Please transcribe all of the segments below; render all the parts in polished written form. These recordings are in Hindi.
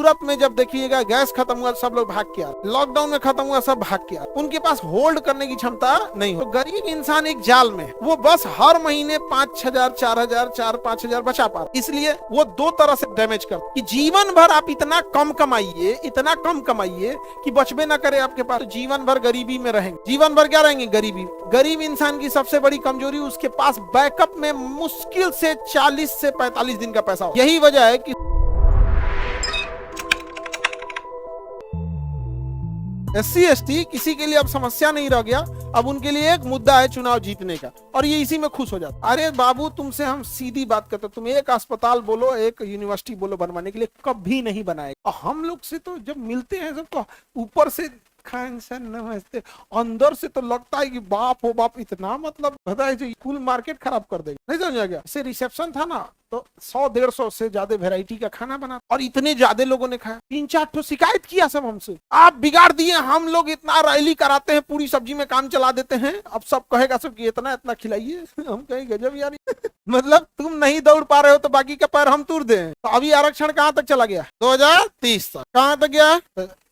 सूरत में जब देखिएगा गैस खत्म हुआ सब लोग भाग के आ रहे, लॉकडाउन में खत्म हुआ सब भाग के आ रहे, उनके पास होल्ड करने की क्षमता नहीं हो। तो गरीब इंसान एक जाल में, वो बस हर महीने 5,000 4,000 4-5,000 बचा पा रहे, इसलिए वो दो तरह से डैमेज कर कि जीवन भर आप इतना कम कमाइए, इतना कम कमाइए कि बचबे ना करे आपके पास, तो जीवन भर गरीबी में रहेंगे। जीवन भर क्या रहेंगे? गरीबी। गरीब इंसान की सबसे बड़ी कमजोरी उसके पास बैकअप में मुश्किल से 40 से 45 दिन का पैसा हो। यही वजह है कि SC/ST किसी के लिए अब समस्या नहीं रह गया, अब उनके लिए एक मुद्दा है चुनाव जीतने का, और ये इसी में खुश हो जाता। अरे बाबू, तुमसे हम सीधी बात करते, तुम एक अस्पताल बोलो, एक यूनिवर्सिटी बोलो बनवाने के लिए, कभी नहीं बनाएगा। और हम लोग से तो जब मिलते हैं सबको ऊपर से खान सर नमस्ते, अंदर से तो लगता है कि बाप हो बाप, इतना मतलब पता है जो फुल मार्केट खराब कर देगा। नहीं समझा गया? जैसे रिसेप्शन था ना, तो 100-150 से ज्यादा वैरायटी का खाना बना और इतने ज्यादा लोगों ने खाया, 3-4 ठो शिकायत किया सब हमसे, आप बिगाड़ दिए, हम लोग इतना रैली कराते हैं, पूरी सब्जी में काम चला देते हैं, अब सब कहेगा सब कि इतना इतना खिलाइए। हम कहें गजब यार। मतलब तुम नहीं दौड़ पा रहे हो तो बाकी का पैर हम तोड़ दें। तो अभी आरक्षण कहां तक चला गया? 2030 तक। कहां तक गया?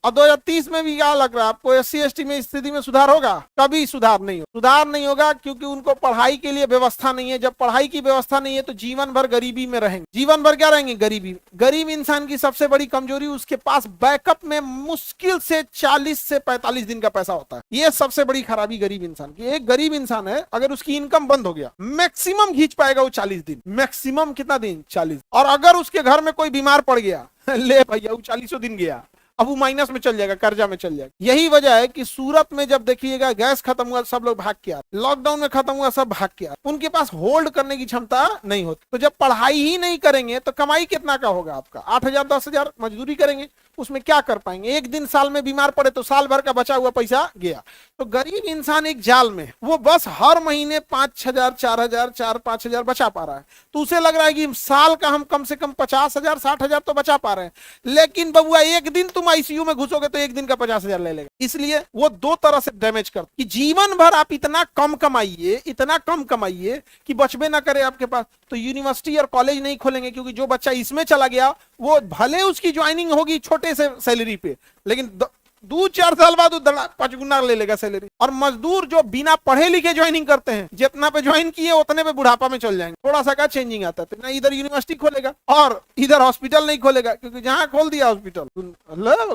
और 2030 में भी क्या लग रहा है आपको? SC/ST में स्थिति में सुधार होगा? कभी सुधार नहीं होगा। सुधार नहीं होगा क्योंकि उनको पढ़ाई के लिए व्यवस्था नहीं है। जब पढ़ाई की व्यवस्था नहीं है तो जीवन भर गरीबी में रहेंगे। जीवन भर क्या रहेंगे? गरीबी। गरीब इंसान की सबसे बड़ी कमजोरी उसके पास बैकअप में मुश्किल से 40 से 45 दिन का पैसा होता है। ये सबसे बड़ी खराबी गरीब इंसान की। एक गरीब इंसान है, अगर उसकी इनकम बंद हो गया, मैक्सिमम खींच पाएगा वो 40 दिन। मैक्सिमम कितना दिन? 40। और अगर उसके घर में कोई बीमार पड़ गया, ले भैया वो 40 दिन गया, अब वो माइनस में चल जाएगा, कर्जा में चल जाएगा। यही वजह है कि सूरत में जब देखिएगा गैस खत्म हुआ सब लोग भाग के आ रहे, लॉकडाउन में खत्म हुआ सब भाग के आ रहे, उनके पास होल्ड करने की क्षमता नहीं होती। तो जब पढ़ाई ही नहीं करेंगे तो कमाई कितना का होगा आपका? 8,000 10,000 मजदूरी करेंगे, उसमें क्या कर पाएंगे? एक दिन साल में बीमार पड़े तो साल भर का बचा हुआ पैसा गया। तो गरीब इंसान एक जाल में, वो बस हर महीने 5,000 4,000 4-5,000 बचा पा रहा है, तो उसे लग रहा है कि साल का हम कम से कम 50,000 60,000 तो बचा पा रहे हैं। लेकिन बबुआ, एक दिन तुम ICU में घुसोगे तो एक दिन का 50,000 ले लेगा। इसलिए वो दो तरह से डैमेज करता कि जीवन भर आप इतना कम कमाइए, इतना कम कमाइए कि बचबे ना करे आपके पास। तो यूनिवर्सिटी और कॉलेज नहीं खोलेंगे क्योंकि जो बच्चा इसमें चला गया वो भले उसकी ज्वाइनिंग होगी छोटे से सैलरी पे, लेकिन 2-4 साल बाद 5 गुना ले लेगा सैलरी। और मजदूर जो बिना पढ़े लिखे ज्वाइनिंग करते हैं, जितना पे ज्वाइन किए उतने पे बुढ़ापा में चल जाएंगे। थोड़ा सा का चेंजिंग आता है, तो ना इधर यूनिवर्सिटी खोलेगा और इधर हॉस्पिटल नहीं खोलेगा, क्योंकि जहां खोल दिया हॉस्पिटल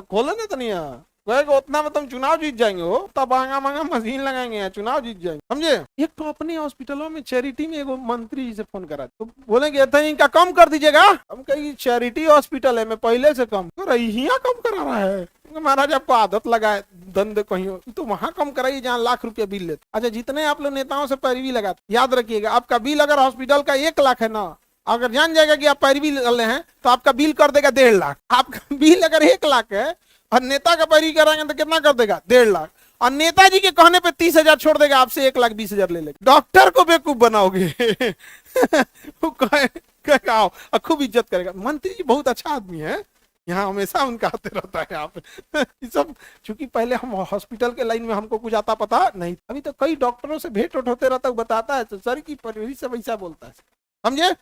खोले ना तो नहीं उतना में तुम चुनाव जीत जाएंगे। हो तब महंगा मशीन लगाएंगे, चुनाव जीत जाएंगे, समझे? एक तो अपने हॉस्पिटलों में चैरिटी में एगो मंत्री जी से फोन करा तो बोलेंगे इनका कम कर दीजिएगा। हम कहीं चैरिटी हॉस्पिटल है, मैं पहले से कम कम करा रहा है। महाराज आपको आदत लगा है धंधे कहीं हो तो वहां कम कराइए जहाँ लाख रुपया बिल लेते। अच्छा, जितने आप लोग नेताओं से पैरवी लगाते, याद रखिएगा आपका बिल अगर हॉस्पिटल का 1 लाख है ना, अगर जान जाएगा कि आप पैरवी ले हैं तो आपका बिल कर देगा 1.5 लाख। आपका बिल अगर 1 लाख है और नेता का पैरवी कराएंगे तो कितना कर देगा? 1.5 लाख। और नेताजी के कहने पे 30,000 छोड़ देगा, आपसे 1,20,000 ले लेगा। डॉक्टर को बेवकूफ बनाओगे। खूब इज्जत करेगा। मंत्री जी बहुत अच्छा आदमी है, यहाँ हमेशा उनका आते रहता है। आप सब चूंकि पहले हम हॉस्पिटल के लाइन में हमको कुछ आता पता नहीं, अभी तो कई डॉक्टरों से भेंट होते रहता है, बताता है तो सर की परवरिश से वैसा बोलता है, समझे?